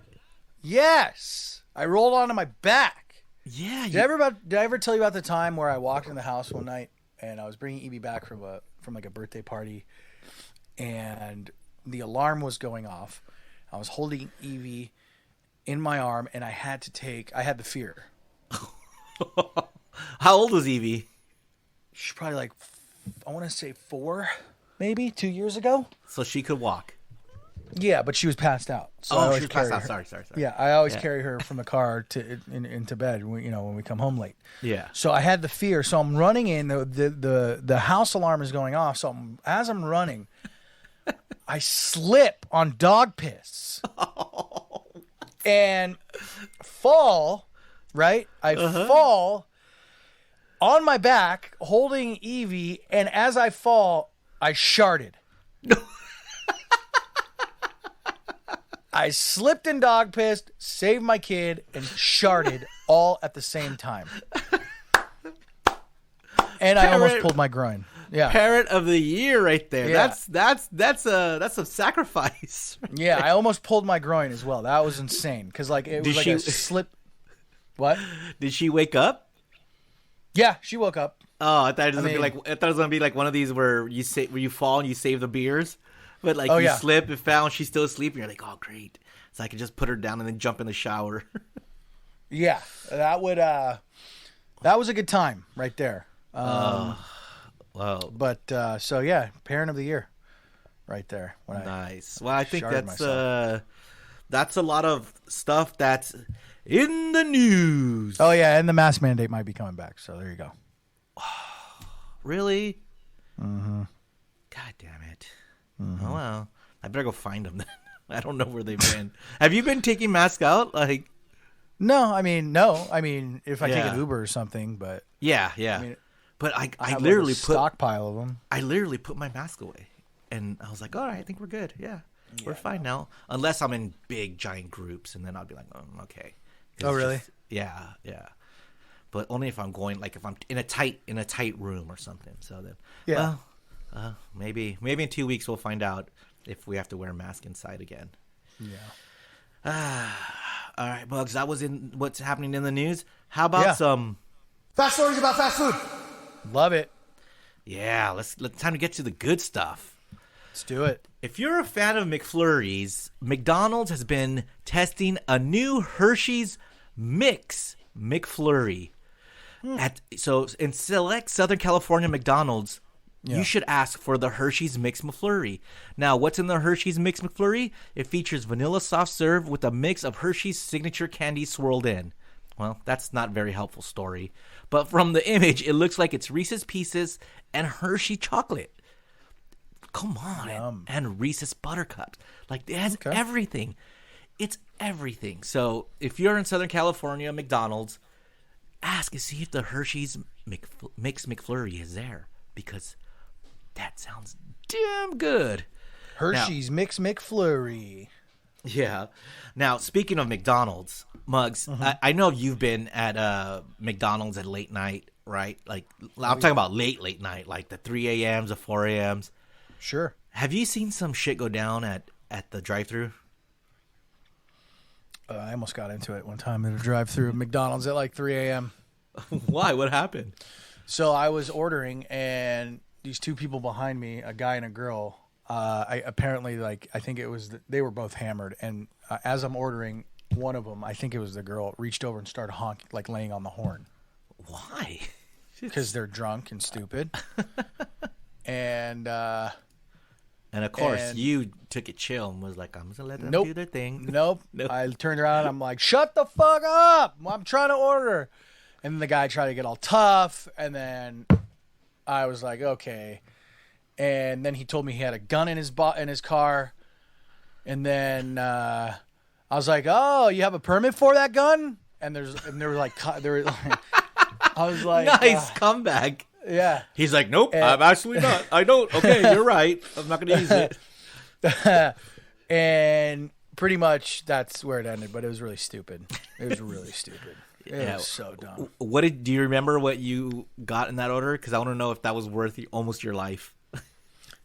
Yes. I rolled onto my back. Yeah. Did I ever tell you about the time where I walked in the house one night and I was bringing Evie back from like a birthday party, and the alarm was going off. I was holding Evie in my arm, and I had the fear. How old was Evie? She's probably like, I want to say 4, maybe 2 years ago. So she could walk. Yeah, but she was passed out. So I Oh, always she was passed carry out. her. Sorry. Yeah, I always carry her from the car into bed. When we come home late. Yeah. So I had the fear. So I'm running in. The house alarm is going off. So as I'm running, I slip on dog piss and fall. Right, I fall on my back holding Evie, and as I fall, I sharted. I slipped in dog piss, saved my kid, and sharted all at the same time. And I almost pulled my groin. Yeah. Parent of the year right there. Yeah. That's a sacrifice. Yeah, I almost pulled my groin as well. That was insane because like it was like a slip. What? Did she wake up? Yeah, she woke up. Oh, I thought it was gonna be like one of these where you fall and you save the beers, but like you slip and found she's still asleep and you're like, oh great, so I can just put her down and then jump in the shower. Yeah, that was a good time right there. Wow. But so yeah, parent of the year, right there. Nice. Well, I think that's a lot of stuff that's in the news. Oh yeah, and the mask mandate might be coming back. So there you go. Really? Mm-hmm. God damn it. Mm-hmm. Oh well, I better go find them then. I don't know where they've been. Have you been taking masks out? Like, no. I mean, if I take an Uber or something, but yeah. I mean, but I literally put stockpile of them. I literally put my mask away, and I was like, all right, I think we're good. Yeah, we're fine now, unless I'm in big giant groups, and then I'll be like, oh, okay. Oh really? Yeah. But only if I'm going, like if I'm in a tight room or something. So then, maybe in 2 weeks we'll find out if we have to wear a mask inside again. Yeah. All right, Bugs. That was in what's happening in the news. How about some fast stories about fast food? Love it. Yeah, let's time to get to the good stuff. Let's do it. If you're a fan of McFlurries, McDonald's has been testing a new Hershey's Mix McFlurry. So in select Southern California McDonald's, you should ask for the Hershey's Mix McFlurry. Now, what's in the Hershey's Mix McFlurry? It features vanilla soft serve with a mix of Hershey's signature candy swirled in. Well, that's not a very helpful story. But from the image, it looks like it's Reese's Pieces and Hershey chocolate. Come on. And Reese's Buttercups. Like, it has everything. It's everything. So if you're in Southern California, McDonald's, ask and see if the Hershey's Mix McFlurry is there, because that sounds damn good. Hershey's Mix McFlurry. Yeah. Now, speaking of McDonald's, Muggs, I know you've been at McDonald's at late night, right? Like, I'm talking about late night, like the 3 a.m.s, the 4 a.m.s. Sure. Have you seen some shit go down at the drive-thru? I almost got into it one time in a drive-thru at McDonald's at like 3 a.m. Why? What happened? So I was ordering, and these two people behind me, a guy and a girl, I think it was they were both hammered, and as I'm ordering, one of them, I think it was the girl, reached over and started honking, like laying on the horn. Why? Because they're drunk and stupid. And of course, you took it chill and was like, I'm just going to let them do their thing. Nope. I turned around. I'm like, shut the fuck up. I'm trying to order. And then the guy tried to get all tough. And then I was like, okay. And then he told me he had a gun in his car. And then I was like, oh, you have a permit for that gun? And there were like, I was like, nice comeback. Yeah. He's like, nope, I'm actually not. I don't. Okay, you're right. I'm not going to use it. And pretty much that's where it ended, but it was really stupid. It was really stupid. It was so dumb. Do you remember what you got in that order? Because I want to know if that was worth almost your life.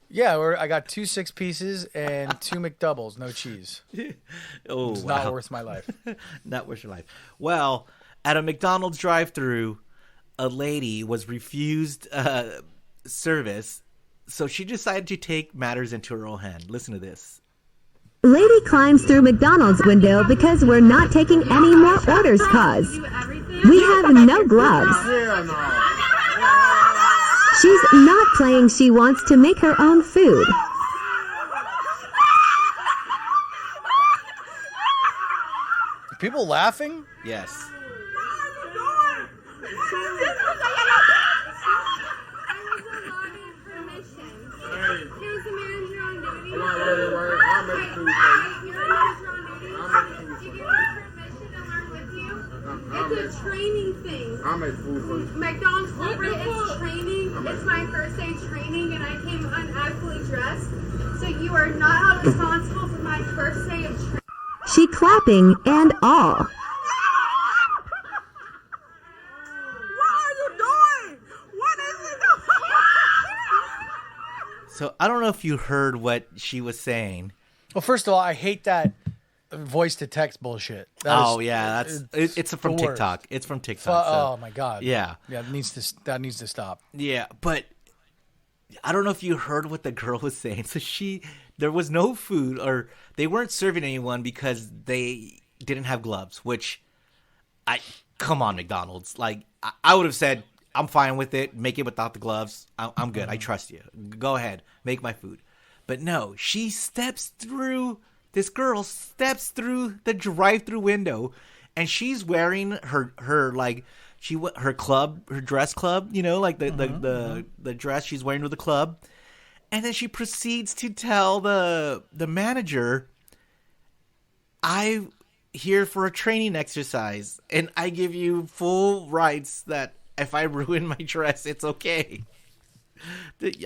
Yeah, I got 2 6-pieces and 2 McDoubles, no cheese. Oh, it's not worth my life. Not worth your life. Well, at a McDonald's drive-thru, a lady was refused service, so she decided to take matters into her own hand. Listen to this. Lady climbs through McDonald's window because we're not taking any more orders, cause we have no gloves. She's not playing. She wants to make her own food. People laughing? Yes. It's a training thing. I make food for you. McDonald's corporate is training. It's my first day training, and I came unadequately dressed. So you are not held responsible for my first day of training. She clapping and all. What are you doing? What is it? So I don't know if you heard what she was saying. Well, first of all, I hate that voice to text bullshit. It's from TikTok. It's from TikTok. Oh my god. Yeah. That needs to stop. Yeah, but I don't know if you heard what the girl was saying. So there was no food, or they weren't serving anyone because they didn't have gloves. Which, come on, McDonald's. Like I would have said, I'm fine with it. Make it without the gloves. I'm good. I trust you. Go ahead, make my food. But no, this girl steps through the drive-through window, and she's wearing her dress club, like the dress she's wearing with the club. And then she proceeds to tell the manager, I'm here for a training exercise, and I give you full rights that if I ruin my dress, it's okay.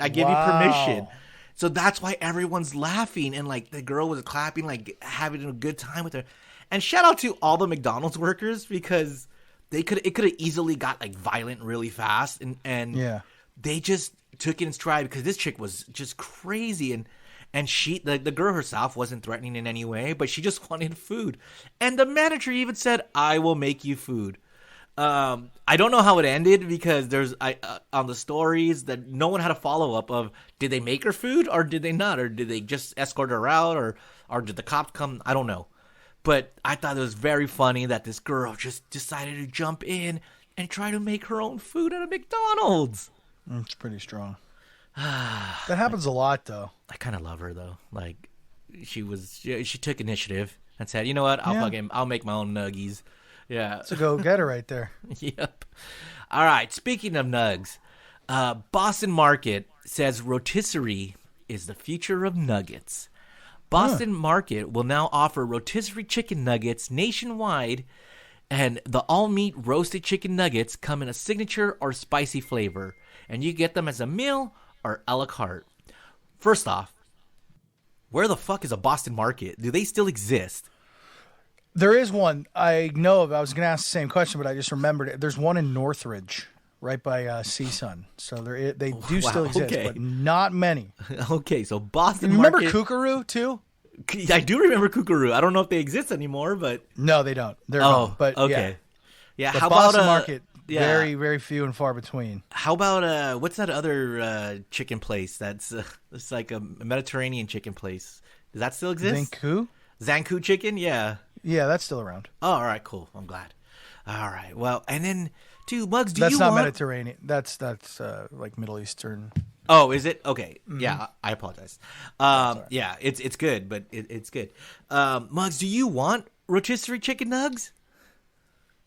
I give you permission. So that's why everyone's laughing, and like the girl was clapping, like having a good time with her. And shout out to all the McDonald's workers, because it could have easily got like violent really fast, and they just took it in stride, because this chick was just crazy, and she the girl herself wasn't threatening in any way, but she just wanted food. And the manager even said, I will make you food. I don't know how it ended, because there's on the stories that no one had a follow up of, did they make her food or did they not, or did they just escort her out, or did the cops come? I don't know. But I thought it was very funny that this girl just decided to jump in and try to make her own food at a McDonald's. It's pretty strong. That happens a lot, though. I kind of love her, though. Like, she took initiative and said, you know what, I'll make my own nuggies. Yeah. It's a go-getter right there. Yep. All right. Speaking of nugs, Boston Market says rotisserie is the future of nuggets. Boston Market will now offer rotisserie chicken nuggets nationwide, and the all-meat roasted chicken nuggets come in a signature or spicy flavor, and you get them as a meal or a la carte. First off, where the fuck is a Boston Market? Do they still exist? There is one I know of. I was going to ask the same question, but I just remembered it. There's one in Northridge, right by CSUN. So they do still exist, but not many. Okay, so Boston Remember Market. Remember Kookaroo, too? I do remember Kookaroo. I don't know if they exist anymore, but... No, they don't. They're gone. But okay. Yeah, but how Boston about... Market, very, very few and far between. How about, what's that other chicken place that's it's like a Mediterranean chicken place? Does that still exist? Zanku chicken? Yeah. Yeah, that's still around. Oh, all right, cool. I'm glad. All right, well, and then, dude, Muggs, That's not Mediterranean. That's like Middle Eastern. Oh, is it? Okay. Mm-hmm. Yeah, I apologize. Yeah, it's good, but it's good. Muggs, do you want rotisserie chicken nugs?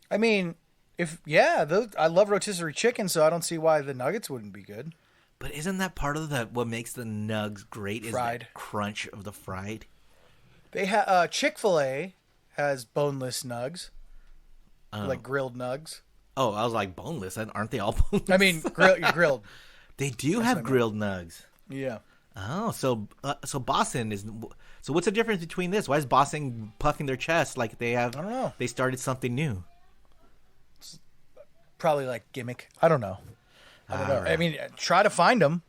I mean, I love rotisserie chicken, so I don't see why the nuggets wouldn't be good. But isn't that part of what makes the nugs great? Fried. Is the crunch of the fried? They have Chick-fil-A has boneless nugs, like grilled nugs. Oh, I was like, boneless? Aren't they all boneless? I mean, grilled. They do have grilled nugs. Yeah. Oh, so Boston is. So what's the difference between this? Why is Boston puffing their chest like they have? I don't know. They started something new. It's probably like gimmick. I don't know. Right. I mean, try to find them,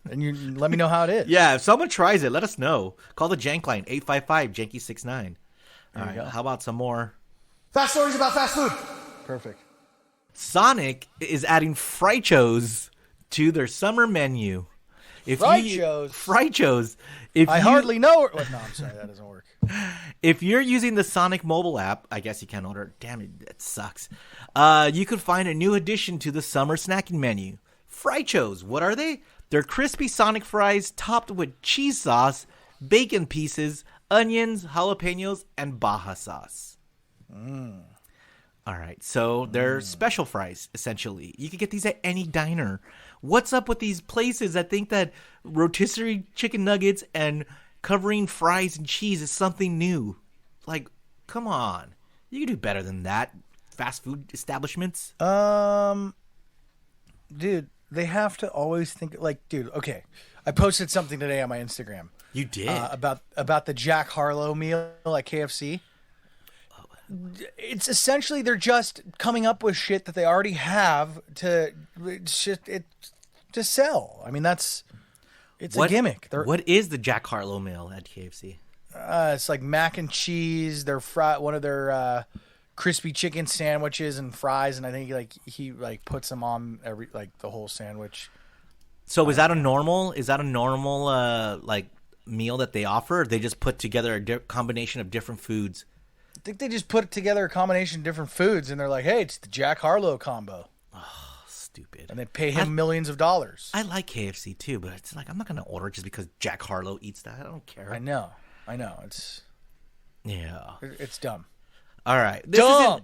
and you let me know how it is. Yeah, if someone tries it, let us know. Call the Jank line 855-JANKY69. All right. How about some more fast stories about fast food? Perfect. Sonic is adding Frichos to their summer menu. Frichos. I hardly know. No, I'm sorry, that doesn't work. If you're using the Sonic mobile app, I guess you can order. Damn it, that sucks. You could find a new addition to the summer snacking menu. Frichos. What are they? They're crispy Sonic fries topped with cheese sauce, bacon pieces, onions, jalapenos, and Baja sauce. All right, so they're special fries, essentially. You can get these at any diner. What's up with these places that think that rotisserie chicken nuggets and covering fries and cheese is something new? Like, come on. You can do better than that, fast food establishments. Dude, they have to always think, like, dude, okay. I posted something today on my Instagram. You did? About the Jack Harlow meal at KFC. It's essentially they're just coming up with shit that they already have to sell. I mean, that's It's a gimmick. What is the Jack Harlow meal at KFC? It's like mac and cheese. They're one of their crispy chicken sandwiches and fries, and I think he puts them on the whole sandwich. So is that a normal like meal that they offer? Or they just put together a combination of different foods? I think they just put together a combination of different foods, and they're like, "Hey, it's the Jack Harlow combo." Oh, stupid! And they pay him millions of dollars. I like KFC too, but it's like I'm not gonna order just because Jack Harlow eats that. I don't care. I know. It's dumb. All right, Dumb.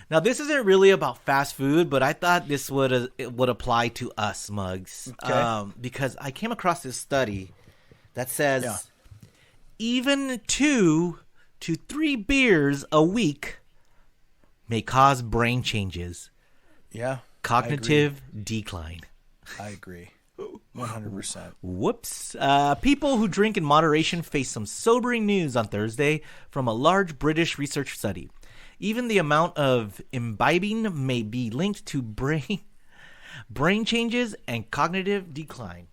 Now this isn't really about fast food, but I thought this would apply to us, Mugs, because I came across this study that says even 2 to 3 beers a week may cause brain changes. Yeah, cognitive decline. I agree. 100%. Whoops. People who drink in moderation face some sobering news on Thursday from a large British research study. Even the amount of imbibing may be linked to brain changes and cognitive decline.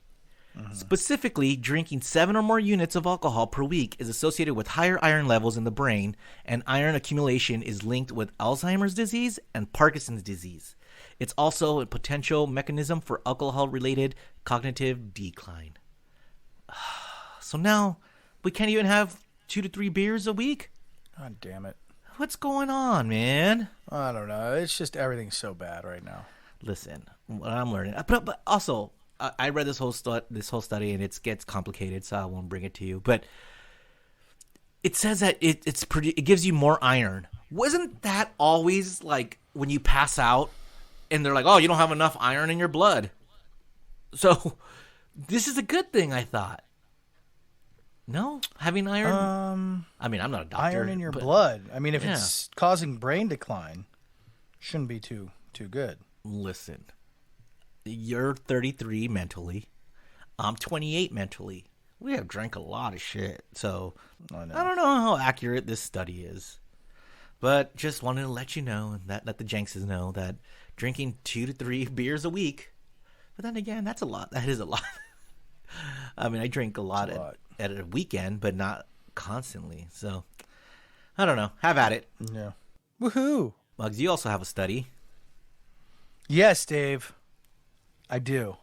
Specifically, drinking 7 or more units of alcohol per week is associated with higher iron levels in the brain, and iron accumulation is linked with Alzheimer's disease and Parkinson's disease. It's also a potential mechanism for alcohol-related cognitive decline. So now we can't even have 2 to 3 beers a week? God damn it. What's going on, man? I don't know. It's just everything's so bad right now. Listen, what I'm learning. But also, I read this whole study, and it gets complicated, so I won't bring it to you. But it says that it gives you more iron. Wasn't that always like when you pass out? And they're like, oh, you don't have enough iron in your blood. So this is a good thing, I thought. No? Having iron? I mean, I'm not a doctor. Iron in your blood. I mean, if it's causing brain decline, shouldn't be too good. Listen, you're 33 mentally. I'm 28 mentally. We have drank a lot of shit. So I don't know how accurate this study is. But just wanted to let you know, and let the Jankses know that drinking 2 to 3 beers a week, but then again, that's a lot. That is a lot. I mean, I drink a lot at a weekend, but not constantly. So, I don't know. Have at it. Yeah. Woohoo. Muggs, you also have a study. Yes, Dave. I do.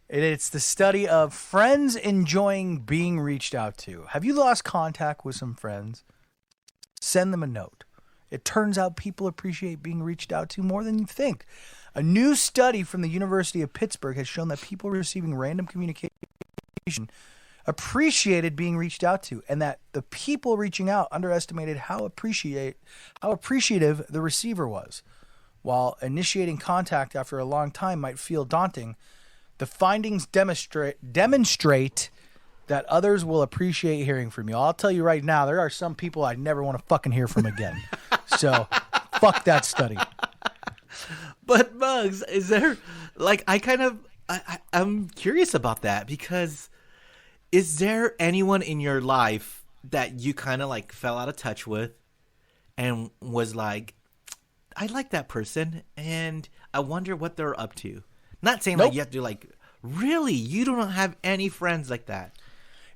It's the study of friends enjoying being reached out to. Have you lost contact with some friends? Send them a note. It turns out people appreciate being reached out to more than you think. A new study from the University of Pittsburgh has shown that people receiving random communication appreciated being reached out to, and that the people reaching out underestimated how appreciative the receiver was. While initiating contact after a long time might feel daunting, the findings demonstrate that others will appreciate hearing from you. I'll tell you right now, there are some people I never want to fucking hear from again. So, fuck that study. But Muggs, is there I'm curious about that, because is there anyone in your life that you kind of like fell out of touch with and was like, I like that person and I wonder what they're up to? Not saying like you have to like, really, you don't have any friends like that.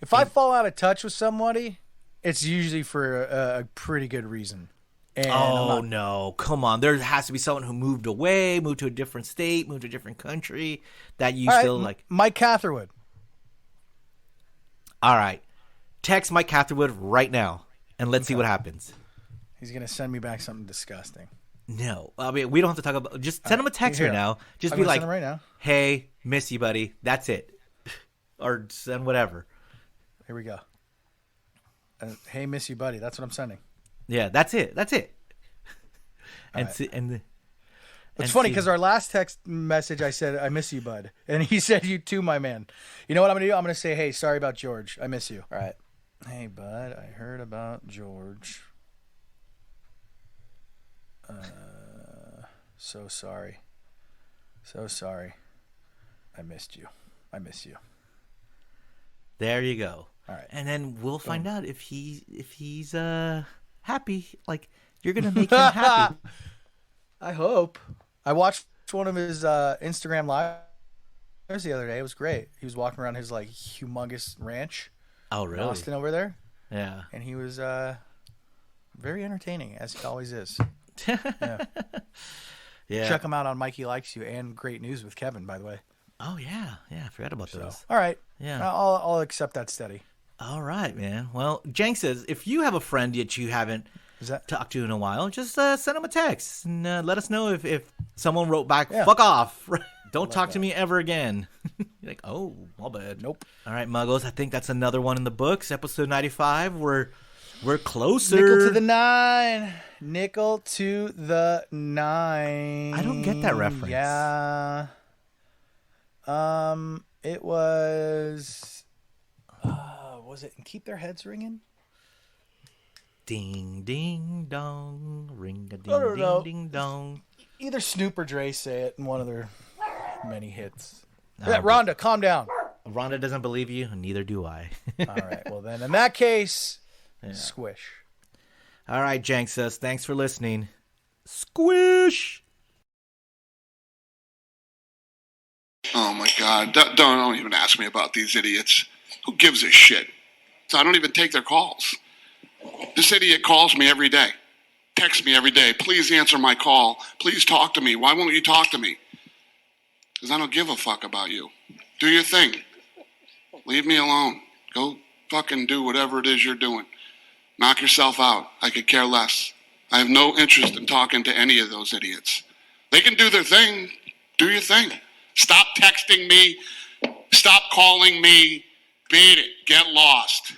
If I fall out of touch with somebody, it's usually for a pretty good reason. And no, come on. There has to be someone who moved away, moved to a different state, moved to a different country that you still like. Mike Catherwood. All right. Text Mike Catherwood right now and let's see what happens. He's going to send me back something disgusting. No. I mean, we don't have to talk about. Just send him a text right now. Just be like, right now. Hey, miss you, buddy. That's it. Or send whatever. Here we go. Hey, miss you, buddy. That's what I'm sending. Yeah, that's it. That's it. It's funny because our last text message, I said, I miss you, bud. And he said, you too, my man. You know what I'm going to do? I'm going to say, hey, sorry about George. I miss you. All right. Hey, bud, I heard about George. So sorry. So sorry. I missed you. I miss you. There you go. All right. And then we'll find out if he's happy. Like, you're going to make him happy. I hope. I watched one of his Instagram live was the other day. It was great. He was walking around his like humongous ranch. Oh, In really? Austin over there. Yeah. And he was very entertaining, as he always is. Yeah. Check him out on Mikey Likes You and Great News with Kevin, by the way. Oh, yeah. Yeah, I forgot about those. All right. Yeah. I'll accept that steady. All right, man. Well, Jank says, if you have a friend that you haven't talked to in a while, just send them a text and let us know if someone wrote back, fuck off. Don't talk to me ever again. You're like, oh, my bad. Nope. All right, Muggles, I think that's another one in the books. Episode 95. We're closer. Nickel to the 9. Nickel to the 9. I don't get that reference. Yeah. It was it Keep Their Heads Ringing? Ding, ding, dong. Ring-a-ding, I don't know. ding, ding, dong. Either Snoop or Dre say it in one of their many hits. Rhonda, calm down. Rhonda doesn't believe you, and neither do I. All right. Well, then, in that case, squish. All right, Jank says, thanks for listening. Squish! Oh, my God. Don't even ask me about these idiots. Who gives a shit? So I don't even take their calls. This idiot calls me every day. Texts me every day. Please answer my call. Please talk to me. Why won't you talk to me? Because I don't give a fuck about you. Do your thing. Leave me alone. Go fucking do whatever it is you're doing. Knock yourself out. I could care less. I have no interest in talking to any of those idiots. They can do their thing. Do your thing. Stop texting me. Stop calling me. Beat it. Get lost.